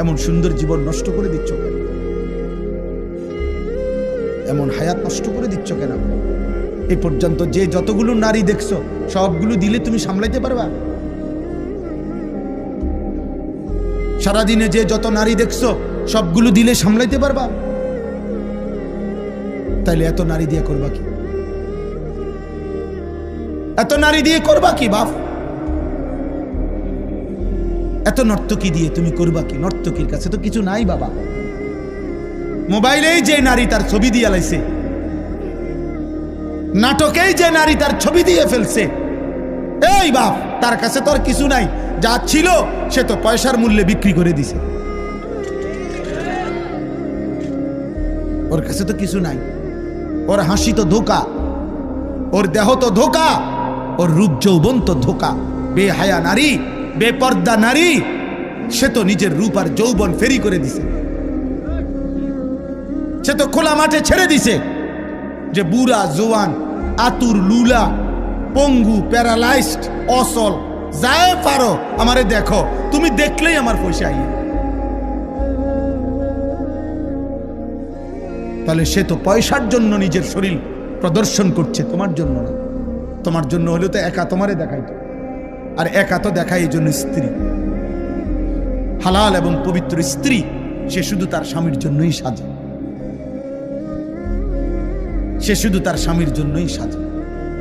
এমন সুন্দর জীবন নষ্ট করে দিচ্ছ কেন? এমন হায়াত নষ্ট করে দিচ্ছ কেন? এই পর্যন্ত যে যতগুলো নারী দেখছো সবগুলো দিলে তুমি সামলাইতে পারবা? সারাদিনে যে যত নারী দেখছো সবগুলো দিলে সামলাইতে পারবা? তাইলে এত নারী দিয়ে করবা কি? এত নারী দিয়ে করবা কি বাপ? এত নর্তকী দিয়ে তুমি করবা কি? নর্তকীর কাছে তো কিছু নাই বাবা। মোবাইলেই যে নারী তার ছবি দিয়ে লাইছে, নাটকেই যে নারী তার ছবি দিয়ে ফেলছে, এই বাপ তার কাছে তো আর কিছু নাই। যা ছিল সে তো পয়সার মূল্যে বিক্রি করে দিছে। ওর কাছে তো কিছু নাই। ওর হাসি তো ধোঁকা, ওর দেহ তো ধোঁকা, ওর রূপ যৌবন তো ধোঁকা। বেহায়া নারী, বেপর্দা নারী, সে তো নিজের রূপ আর যৌবন ফেরি করে দিছে। সে তো খোলা মাঠে ছেড়ে দিছে যে বুড়া জোয়ান, আতুর, লুলা, পঙ্গু, প্যারালাইজড, অসল, যায় পারো আমারে দেখো, তুমি দেখলেই আমার পয়সা আই। তাহলে সে তো পয়সার জন্য নিজের শরীর প্রদর্শন করছে, তোমার জন্য না। তোমার জন্য হলেও তো একা তোমারে দেখাইতো, আর একা তো দেখায় এই জন্য স্ত্রী, হালাল এবং পবিত্র স্ত্রী, সে শুধু তার স্বামীর জন্যই সাজে। সে শুধু তার স্বামীর জন্যই সাজে।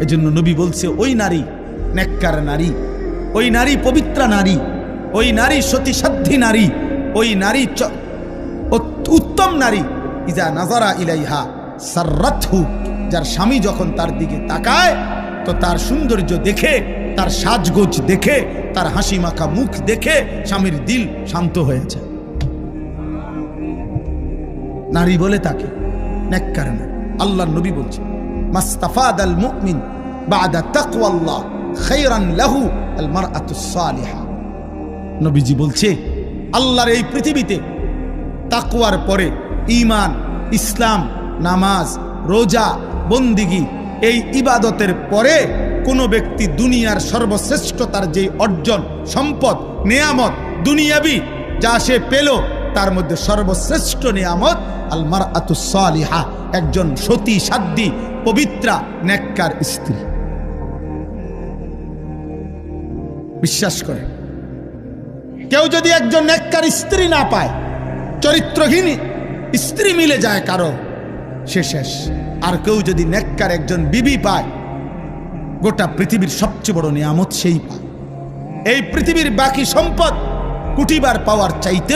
এজন্য নবী বলছে, ওই নারী নেককার নারী, ওই নারী পবিত্রা নারী, ওই নারী সতীসাধ্যী নারী, ওই নারী উত্তম নারী। ইজা নাজারা ইলাইহা সাররাতহু, যার স্বামী যখন তার দিকে তাকায় তো তার সৌন্দর্য দেখে, তার সাজগোজ দেখে, তার হাসি মাখা মুখ দেখে স্বামীর দিল শান্ত হয়ে যায়। নারী বলে তাকে নেককার নারী। আল্লাহর নবী বলছে, মাস্তাফাদাল মুমিন বাদা তাকওয়াল্লাহ খায়রান লাহু আল মারআতুস সালিহা। নবীজি বলছে, আল্লাহর এই পৃথিবীতে তাকওয়ার পরে ঈমান, ইসলাম, নামাজ, রোজা, বন্দিগি, এই ইবাদতের পরে কোন ব্যক্তি দুনিয়ার সর্বশ্রেষ্ঠতার যে অর্জন, সম্পদ, নেয়ামত, দুনিয়াবি যা সে পেল, তার মধ্যে সর্বশ্রেষ্ঠ নেয়ামত আল মারআতুস সালিহা, একজন সতী সাধ্যী পবিত্রা নেককার স্ত্রী। বিশ্বাস করে কেউ যদি একজন নেককার স্ত্রী না পায়, চরিত্রহীন স্ত্রী মিলে যায় কারো, সে শেষ। আর কেউ যদি নেককার একজন বিবি পায়, গোটা পৃথিবীর সবচেয়ে বড় নিয়ামত সেই পায়। এই পৃথিবীর বাকি সম্পদ কুটিবার পাওয়ার চাইতেও